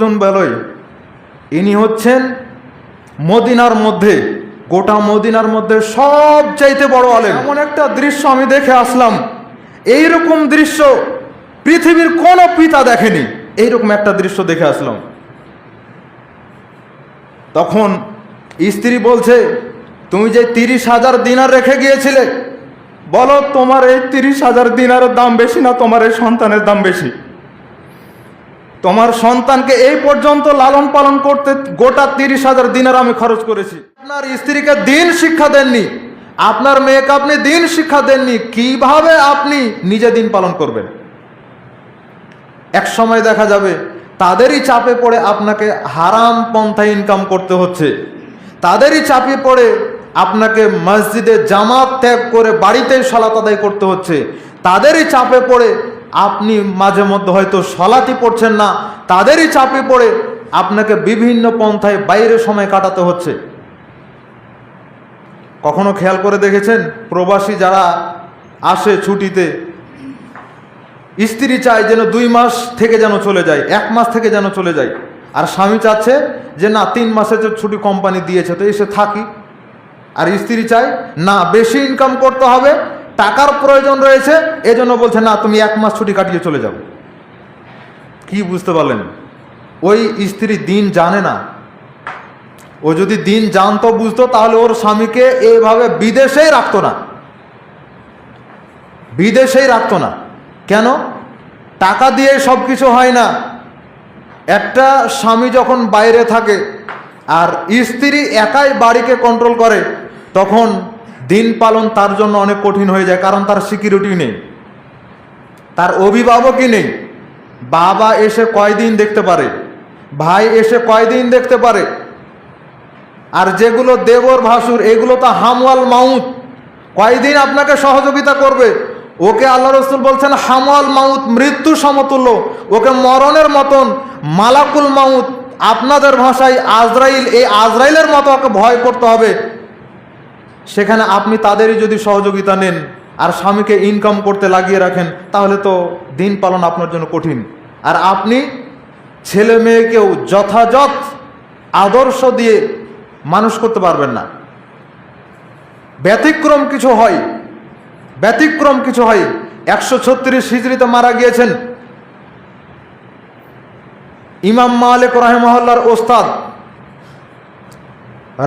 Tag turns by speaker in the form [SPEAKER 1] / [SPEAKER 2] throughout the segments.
[SPEAKER 1] জন বেলই ইনি হচ্ছেন মদিনার মধ্যে, গোটা মদিনার মধ্যে সবচাইতে বড় আলেম। এমন একটা দৃশ্য আমি দেখে আসলাম, এইরকম দৃশ্য পৃথিবীর কোনো পিতা দেখেনি। এইরকম একটা দৃশ্য দেখে আসলাম। তখন স্ত্রী বলছে, তুমি যে 30,000 দিনার রেখে গিয়েছিলে, বলো তোমার এই 30,000 দিনারের দাম বেশি না তোমার এই সন্তানের দাম বেশি? তোমার সন্তানকে এই পর্যন্ত লালন পালন করতে গোটা 30,000 দিনার আমি খরচ করেছি। আপনার স্ত্রীকে দিন শিক্ষা দেননি, আপনার মেয়েকে আপনি দিন শিক্ষা দেননি, কিভাবে আপনি নিজে দিন পালন করবেন? এক সময় দেখা যাবে তাদেরই চাপে পড়ে আপনাকে হারাম পন্থা ইনকাম করতে হচ্ছে, তাদেরই চাপে পড়ে আপনাকে মসজিদে জামাত ত্যাগ করে বাড়িতেই সালাত আদায় করতে হচ্ছে, তাদেরই চাপে পড়ে আপনি মাঝে মধ্যে হয়তো সালাতই পড়ছেন না, তাদেরই চাপে পড়ে আপনাকে বিভিন্ন পন্থায় বাইরে সময় কাটাতে হচ্ছে। কখনো খেয়াল করে দেখেছেন, প্রবাসী যারা আসে ছুটিতে, স্ত্রী চায় যেন 2 মাস থেকে যেন চলে যায়, 1 মাস থেকে যেন চলে যায়, আর স্বামী চাচ্ছে যে না 3 মাসের যে ছুটি কোম্পানি দিয়েছে তো এসে থাকি। আর স্ত্রী চায় না বেশি ইনকাম করতে হবে, টাকার প্রয়োজন রয়েছে, এজন্য বলছে না তুমি 1 মাস ছুটি কাটিয়ে চলে যাও। কি বুঝতে পারলেন? ওই স্ত্রী দিন জানে না। ও যদি দিন জানতো বুঝতো তাহলে ওর স্বামীকে এইভাবে বিদেশেই রাখতো না, বিদেশেই রাখতো না। কেন? টাকা দিয়ে সব কিছু হয় না। একটা স্বামী যখন বাইরে থাকে আর স্ত্রী একাই বাড়িকে কন্ট্রোল করে, তখন দিন পালন তার জন্য অনেক কঠিন হয়ে যায়। কারণ তার সিকিউরিটি নেই, তার অভিভাবকই নেই। বাবা এসে কয়দিন দেখতে পারে, ভাই এসে কয়দিন দেখতে পারে, আর যেগুলো দেবর ভাসুর এগুলো তো হামওয়াল মাউত, কয়দিন আপনাকে সহযোগিতা করবে? ওকে আল্লাহ রসুল বলছেন হামওয়াল মাউত, মৃত্যু সমতুল্য, ওকে মরণের মতন, মালাকুল মাউত, আপনাদের ভাষায় আজরাইল, এই আজরাইলের মতো ওকে ভয় করতে হবে। সেখানে আপনি তাদেরই যদি সহযোগিতা নেন আর স্বামীকে ইনকাম করতে লাগিয়ে রাখেন, তাহলে তো দিন পালন আপনার জন্য কঠিন। আর আপনি ছেলে মেয়েকেও যথাযথ আদর্শ দিয়ে মানুষ করতে পারবেন না। ব্যতিক্রম কিছু হয়, ব্যতিক্রম কিছু হয়। 136 হিজরিতে মারা গিয়েছেন ইমাম মালিক রাহিমাহুল্লাহর ওস্তাদ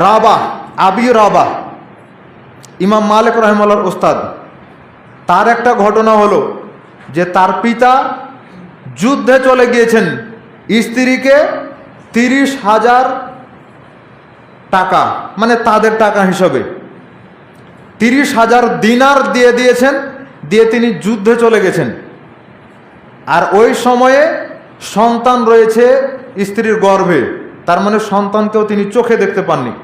[SPEAKER 1] রাবাহ, আবি রাবাহ, ইমাম মালিক রাহিমাহুল্লাহর ওস্তাদ। তার একটা ঘটনা হলো যে তার পিতা যুদ্ধে চলে গিয়েছেন, স্ত্রীকে 30,000 টাকা, মানে তাদের টাকা হিসাবে 30,000 দিনার দিয়ে দিয়েছেন, দিয়ে তিনি যুদ্ধে চলে গেছেন। আর ওই সময়ে সন্তান রয়েছে স্ত্রীর গর্ভে, তার মানে সন্তানকেও তিনি চোখে দেখতে পাননি।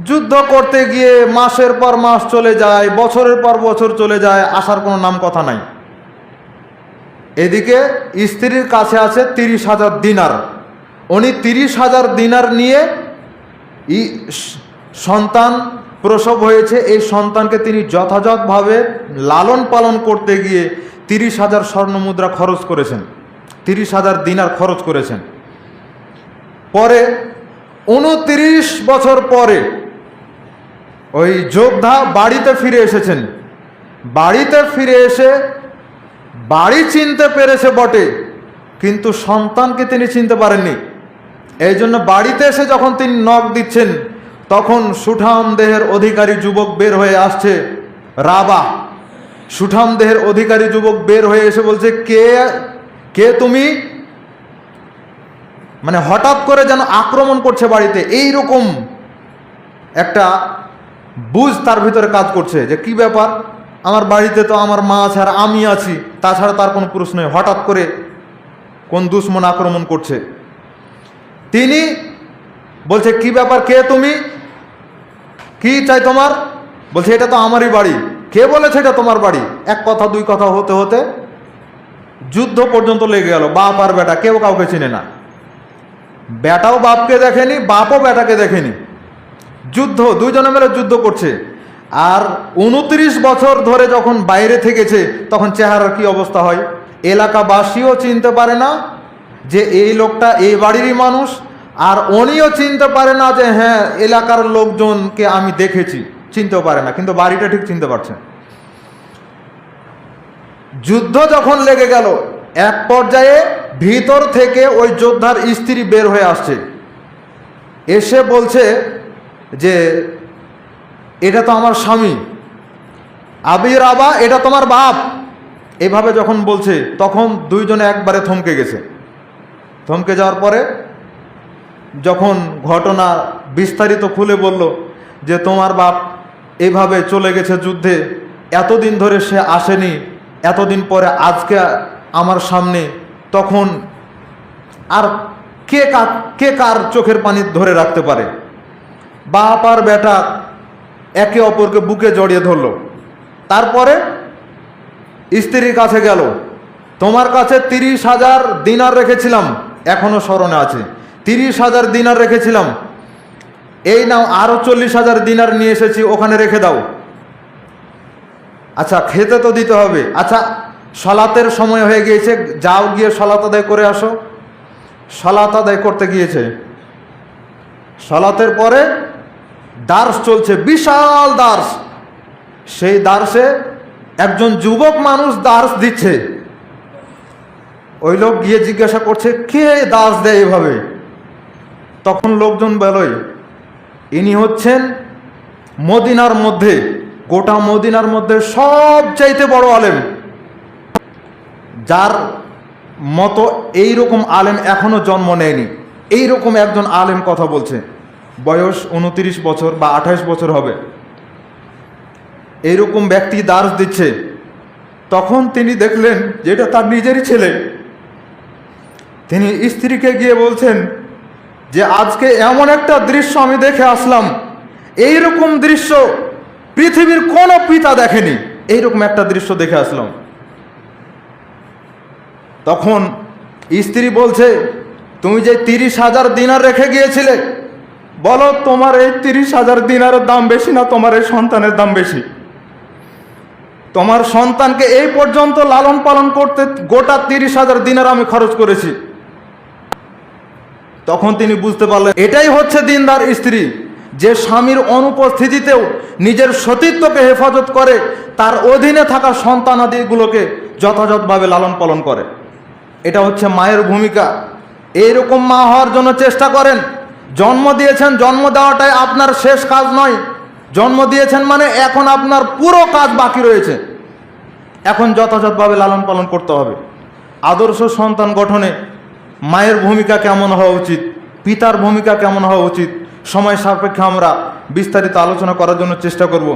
[SPEAKER 1] যুদ্ধ করতে গিয়ে মাসের পর মাস চলে যায়, বছরের পর বছর চলে যায়, আসার কোনো নাম কথা নাই। এদিকে স্ত্রীর কাছে আছে 30,000 দিনার। উনি 30,000 দিনার নিয়ে সন্তান প্রসব হয়েছে, এই সন্তানকে তিনি যথাযথভাবে লালন পালন করতে গিয়ে 30,000 স্বর্ণমুদ্রা খরচ করেছেন, 30,000 দিনার খরচ করেছেন। পরে 29 বছর পরে ওই যোদ্ধা বাড়িতে ফিরে এসেছেন। বাড়িতে ফিরে এসে বাড়ি চিনতে পেরেছে বটে, কিন্তু সন্তানকে তিনি চিনতে পারেননি। এই জন্য বাড়িতে এসে যখন তিনি নখ দিচ্ছেন, তখন সুঠাম দেহের অধিকারী যুবক বের হয়ে আসছে, রাবাহ, সুঠাম দেহের অধিকারী যুবক বের হয়ে এসে বলছে, কে কে তুমি? মানে হঠাৎ করে যেন আক্রমণ করছে বাড়িতে, এইরকম একটা বুঝ তার ভিতরে কাজ করছে যে কি ব্যাপার, আমার বাড়িতে তো আমার মা আছে আর আমি আছি, তাছাড়া তার কোনো পুরুষ নেই, হঠাৎ করে কোন দুশ্মন আক্রমণ করছে। তিনি বলছে, কি ব্যাপার, কে তুমি, কি চাই তোমার? বলছে, এটা তো আমারই বাড়ি। কে বলেছে এটা তোমার বাড়ি? এক কথা দুই কথা হতে হতে যুদ্ধ পর্যন্ত লেগে গেল। বাপ আর বেটা কেউ কাউকে চিনে না, বেটাও বাপকে দেখেনি, বাপও বেটাকে দেখেনি। যুদ্ধ, দুইজনে মিলে যুদ্ধ করছে। আর 29 বছর ধরে যখন বাইরে থেকেছে, তখন চেহারার কি অবস্থা হয়? এলাকাবাসীও চিনতে পারে না, যে এই লোকটা এই বাড়িরই মানুষ, আর উনিও চিনতে পারে না যে হ্যাঁ এলাকার লোকজনকে আমি দেখেছি, চিনতেও পারে না, কিন্তু বাড়িটা ঠিক চিনতে পারছে। যুদ্ধ যখন লেগে গেল, এক পর্যায়ে ভিতর থেকে ওই যোদ্ধার স্ত্রী বের হয়ে আসছে, এসে বলছে যে এটা তো আমার স্বামী, আবির আবা এটা তোমার বাপ। এভাবে যখন বলছে তখন দুইজনে একবারে থমকে গেছে। থমকে যাওয়ার পরে যখন ঘটনা বিস্তারিত খুলে বলল যে তোমার বাপ এভাবে চলে গেছে যুদ্ধে, এতদিন ধরে সে আসেনি, এতদিন পরে আজকে আমার সামনে, তখন আর কে কার চোখের পানি ধরে রাখতে পারে? বাপ আর বেটা একে অপরকে বুকে জড়িয়ে ধরল। তারপরে স্ত্রীর কাছে গেল, তোমার কাছে 30,000 দিনার রেখেছিলাম, এখনো স্মরণে আছে, 30,000 দিনার রেখেছিলাম, এই নাও আরো 40,000 দিনার নিয়ে এসেছি, ওখানে রেখে দাও। আচ্ছা খেতে তো দিতে হবে, আচ্ছা সালাতের সময় হয়ে গিয়েছে, যাও গিয়ে সালাত আদায় করে আসো। সালাত আদায় করতে গিয়েছে, সালাতের পরে দার্স চলছে, বিশাল দার্স। সেই দার্সে একজন যুবক মানুষ দার্স দিচ্ছে। ওই লোক গিয়ে জিজ্ঞাসা করছে কে দার্স দেয় এভাবে? তখন লোকজন বলয় ইনি হচ্ছেন মদিনার মধ্যে, গোটা মদিনার মধ্যে সবচাইতে বড় আলেম, যার মতো এইরকম আলেম এখনো জন্ম নেয়নি। এইরকম একজন আলেম কথা বলছে, বয়স 29 বছর বা 28 বছর হবে, এইরকম ব্যক্তি দার্স দিচ্ছে। তখন তিনি দেখলেন যেটা তার নিজেরই ছেলে। তিনি স্ত্রীকে গিয়ে বলছেন যে আজকে এমন একটা দৃশ্য আমি দেখে আসলাম, এইরকম দৃশ্য পৃথিবীর কোনো পিতা দেখেনি, এইরকম একটা দৃশ্য দেখে আসলাম। তখন স্ত্রী বলছে তুমি যে 30,000 দিনার রেখে গিয়েছিলে, বলো তোমার এই 30,000 দিনারের দাম বেশি না তোমার এই সন্তানের দাম বেশি? তোমার সন্তানকে এই পর্যন্ত লালন পালন করতে গোটা 30,000 দিনার আমি খরচ করেছি। তখন তিনি বুঝতে পারলেন এটাই হচ্ছে দিনদার স্ত্রী, যে স্বামীর অনুপস্থিতিতেও নিজের সতীত্বকে হেফাজত করে, তার অধীনে থাকা সন্তানাদিগুলোকে যথাযথভাবে লালন পালন করে। এটা হচ্ছে মায়ের ভূমিকা। এইরকম মা হওয়ার জন্য চেষ্টা করেন। জন্ম দিয়েছেন, জন্ম দেওয়াটাই আপনার শেষ কাজ নয়। জন্ম দিয়েছেন মানে এখন আপনার পুরো কাজ বাকি রয়েছে, এখন যথাযথভাবে লালন পালন করতে হবে। আদর্শ সন্তান গঠনে মায়ের ভূমিকা কেমন হওয়া উচিত, পিতার ভূমিকা কেমন হওয়া উচিত, সময় সাপেক্ষে আমরা বিস্তারিত আলোচনা করার জন্য চেষ্টা করব।